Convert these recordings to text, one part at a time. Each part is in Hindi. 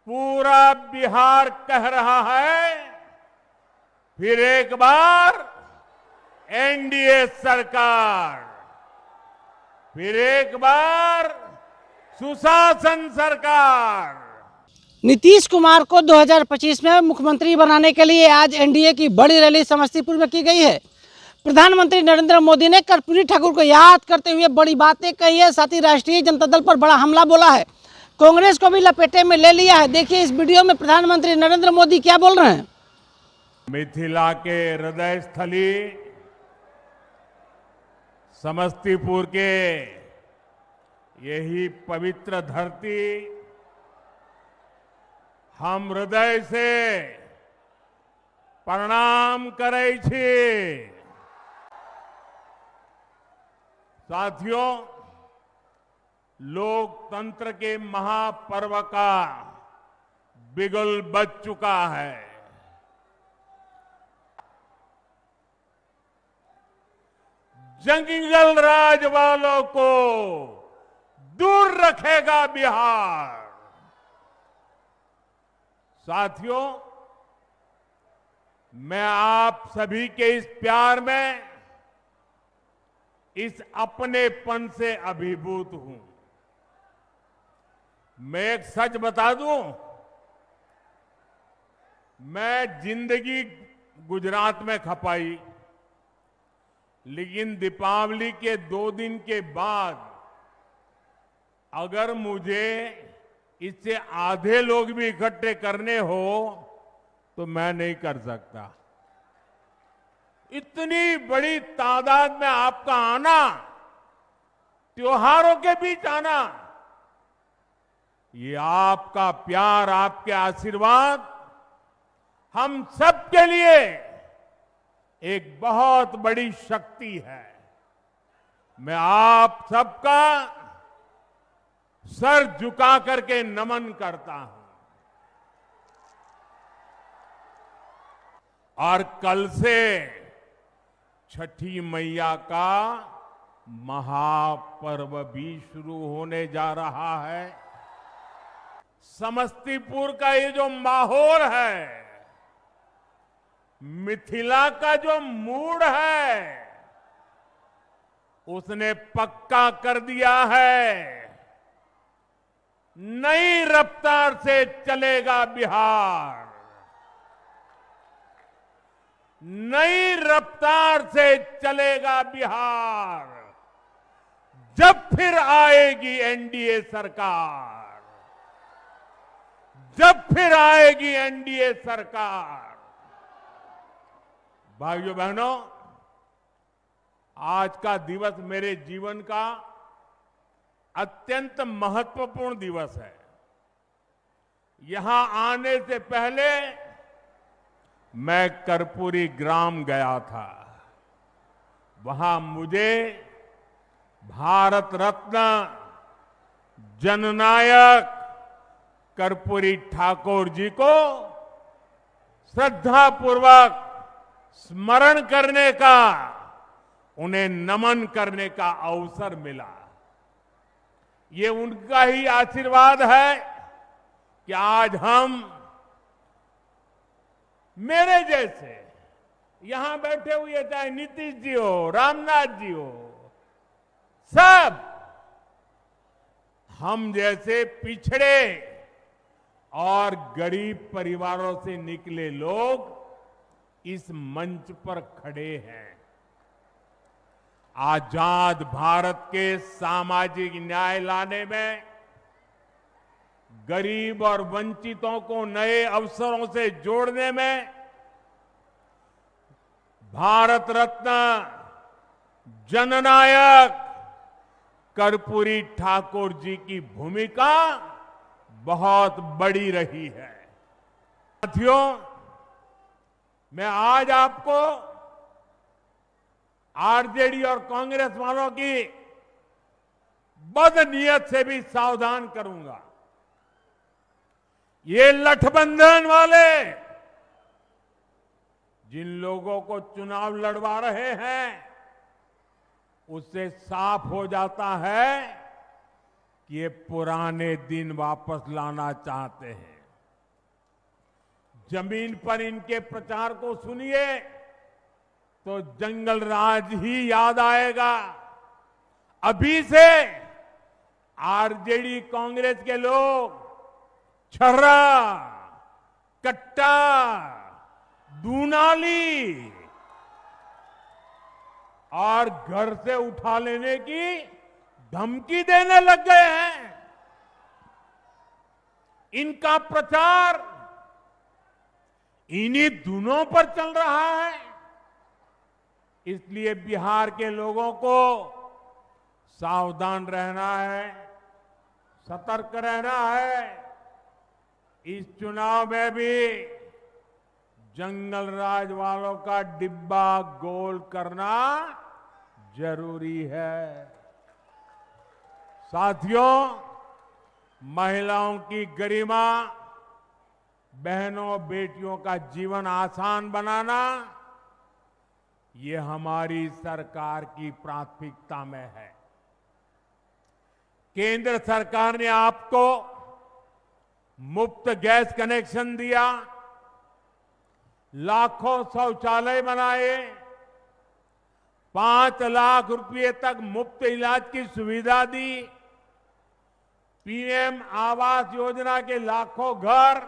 पूरा बिहार कह रहा है, फिर एक बार एनडीए सरकार, फिर एक बार सुशासन सरकार। नीतीश कुमार को 2025 में मुख्यमंत्री बनाने के लिए आज एनडीए की बड़ी रैली समस्तीपुर में की गई है। प्रधानमंत्री नरेंद्र मोदी ने कर्पूरी ठाकुर को याद करते हुए बड़ी बातें कही है, साथ ही राष्ट्रीय जनता दल पर बड़ा हमला बोला है, कांग्रेस को भी लपेटे में ले लिया है। देखिए इस वीडियो में प्रधानमंत्री नरेंद्र मोदी क्या बोल रहे हैं। मिथिला के हृदय स्थली समस्तीपुर के यही पवित्र धरती हम हृदय से प्रणाम करै छी। साथियों, लोकतंत्र के महापर्व का बिगुल बज चुका है। जंगल राज वालों को दूर रखेगा बिहार। साथियों, मैं आप सभी के इस प्यार में, इस अपनेपन से अभिभूत हूं। मैं एक सच बता दूं, मैं जिंदगी गुजरात में खपाई, लेकिन दीपावली के 2 दिन के बाद अगर मुझे इससे आधे लोग भी इकट्ठे करने हो तो मैं नहीं कर सकता। इतनी बड़ी तादाद में आपका आना, त्योहारों के बीच आना, ये आपका प्यार, आपके आशीर्वाद हम सबके लिए एक बहुत बड़ी शक्ति है। मैं आप सबका सर झुका करके नमन करता हूं। और कल से छठी मैया का महापर्व भी शुरू होने जा रहा है। समस्तीपुर का ये जो माहौल है, मिथिला का जो मूड है, उसने पक्का कर दिया है, नई रफ्तार से चलेगा बिहार, नई रफ्तार से चलेगा बिहार। जब फिर आएगी एनडीए सरकार, जब फिर आएगी एनडीए सरकार। भाइयों बहनों, आज का दिवस मेरे जीवन का अत्यंत महत्वपूर्ण दिवस है। यहां आने से पहले मैं कर्पूरी ग्राम गया था। वहां मुझे भारत रत्न जननायक कर्पूरी ठाकुर जी को श्रद्धापूर्वक स्मरण करने का, उन्हें नमन करने का अवसर मिला। ये उनका ही आशीर्वाद है कि आज हम, मेरे जैसे यहां बैठे हुए, चाहे नीतीश जी हो, रामनाथ जी हो, सब हम जैसे पिछड़े और गरीब परिवारों से निकले लोग इस मंच पर खड़े हैं। आजाद भारत के सामाजिक न्याय लाने में, गरीब और वंचितों को नए अवसरों से जोड़ने में भारत रत्न जननायक कर्पूरी ठाकुर जी की भूमिका बहुत बड़ी रही है। साथियों, मैं आज आपको आरजेडी और कांग्रेस वालों की बदनीयत से भी सावधान करूंगा। ये लठबंधन वाले जिन लोगों को चुनाव लड़वा रहे हैं, उससे साफ हो जाता है कि ये पुराने दिन वापस लाना चाहते हैं। जमीन पर इनके प्रचार को सुनिए तो जंगल राज ही याद आएगा। अभी से आरजेडी कांग्रेस के लोग छर्रा, कट्टा, दूनाली और घर से उठा लेने की धमकी देने लग गए हैं। इनका प्रचार इन्हीं धुनों पर चल रहा है। इसलिए बिहार के लोगों को सावधान रहना है, सतर्क रहना है। इस चुनाव में भी जंगल राज वालों का डिब्बा गोल करना जरूरी है। साथियों, महिलाओं की गरिमा, बहनों बेटियों का जीवन आसान बनाना, ये हमारी सरकार की प्राथमिकता में है। केंद्र सरकार ने आपको मुफ्त गैस कनेक्शन दिया, लाखों शौचालय बनाए, 5 लाख रुपए तक मुफ्त इलाज की सुविधा दी, पीएम आवास योजना के लाखों घर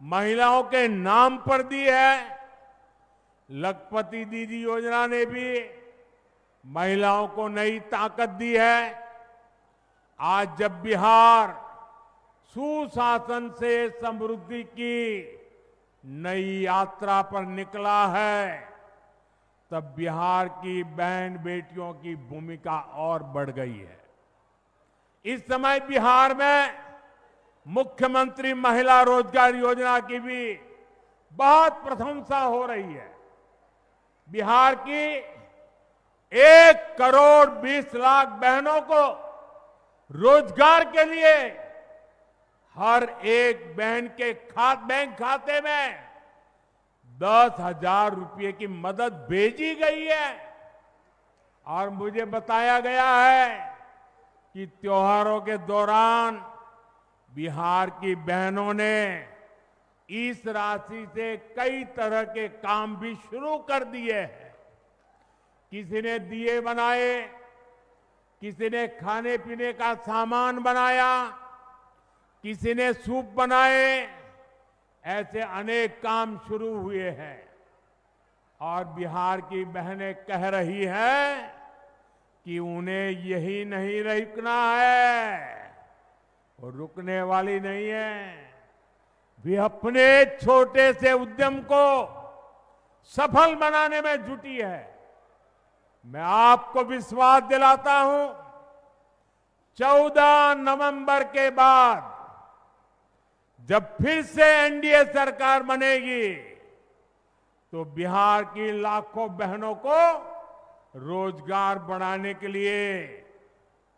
महिलाओं के नाम पर दी है। लखपति दीदी योजना ने भी महिलाओं को नई ताकत दी है। आज जब बिहार सुशासन से समृद्धि की नई यात्रा पर निकला है, तब बिहार की बहन बेटियों की भूमिका और बढ़ गई है। इस समय बिहार में मुख्यमंत्री महिला रोजगार योजना की भी बहुत प्रशंसा हो रही है। बिहार की 1 करोड़ 20 लाख बहनों को रोजगार के लिए हर एक बहन के बैंक खाते में 10,000 रुपये की मदद भेजी गई है। और मुझे बताया गया है कि त्योहारों के दौरान बिहार की बहनों ने इस राशि से कई तरह के काम भी शुरू कर दिए हैं। किसी ने दिए बनाए, किसी ने खाने पीने का सामान बनाया, किसी ने सूप बनाए, ऐसे अनेक काम शुरू हुए हैं। और बिहार की बहनें कह रही हैं कि उन्हें यही नहीं रुकना है, और रुकने वाली नहीं है। वे अपने छोटे से उद्यम को सफल बनाने में जुटी है। मैं आपको विश्वास दिलाता हूं, 14 नवंबर के बाद जब फिर से एनडीए सरकार बनेगी, तो बिहार की लाखों बहनों को रोजगार बढ़ाने के लिए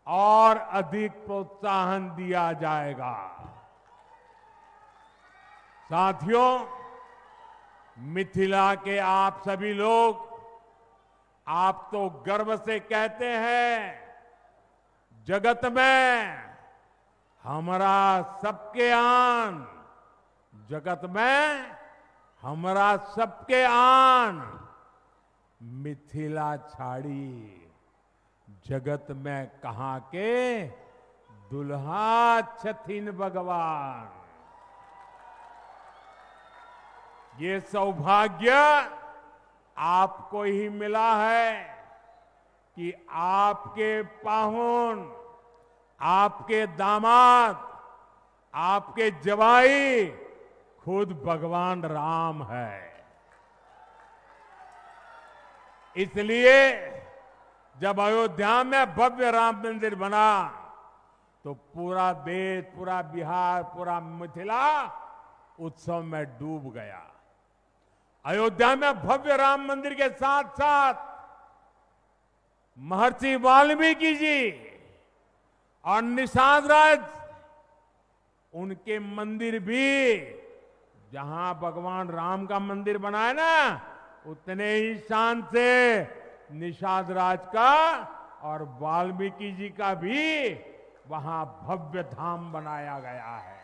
और अधिक प्रोत्साहन दिया जाएगा। साथियों, मिथिला के आप सभी लोग, आप तो गर्व से कहते हैं, जगत में हमारा सबके आन, जगत में हमारा सबके आन, मिथिला छाड़ी जगत में कहां के दुल्हा छथिन भगवान। ये सौभाग्य आपको ही मिला है कि आपके पाहुन, आपके दामाद, आपके जवाई खुद भगवान राम है। इसलिए जब अयोध्या में भव्य राम मंदिर बना, तो पूरा देश, पूरा बिहार, पूरा मिथिला उत्सव में डूब गया। अयोध्या में भव्य राम मंदिर के साथ साथ महर्षि वाल्मीकि जी और निषाद राज, उनके मंदिर भी, जहां भगवान राम का मंदिर बना है ना, उतने ही शान से निषाद राज का और वाल्मीकि जी का भी वहां भव्य धाम बनाया गया है।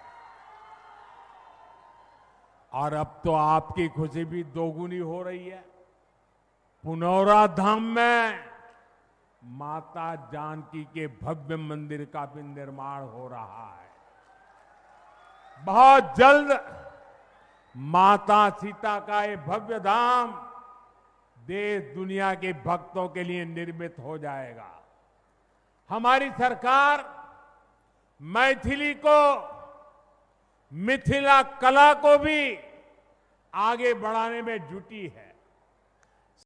और अब तो आपकी खुशी भी दोगुनी हो रही है। पुनौरा धाम में माता जानकी के भव्य मंदिर का भी निर्माण हो रहा है। बहुत जल्द माता सीता का ये भव्य धाम देश दुनिया के भक्तों के लिए निर्मित हो जाएगा। हमारी सरकार मैथिली को, मिथिला कला को भी आगे बढ़ाने में जुटी है।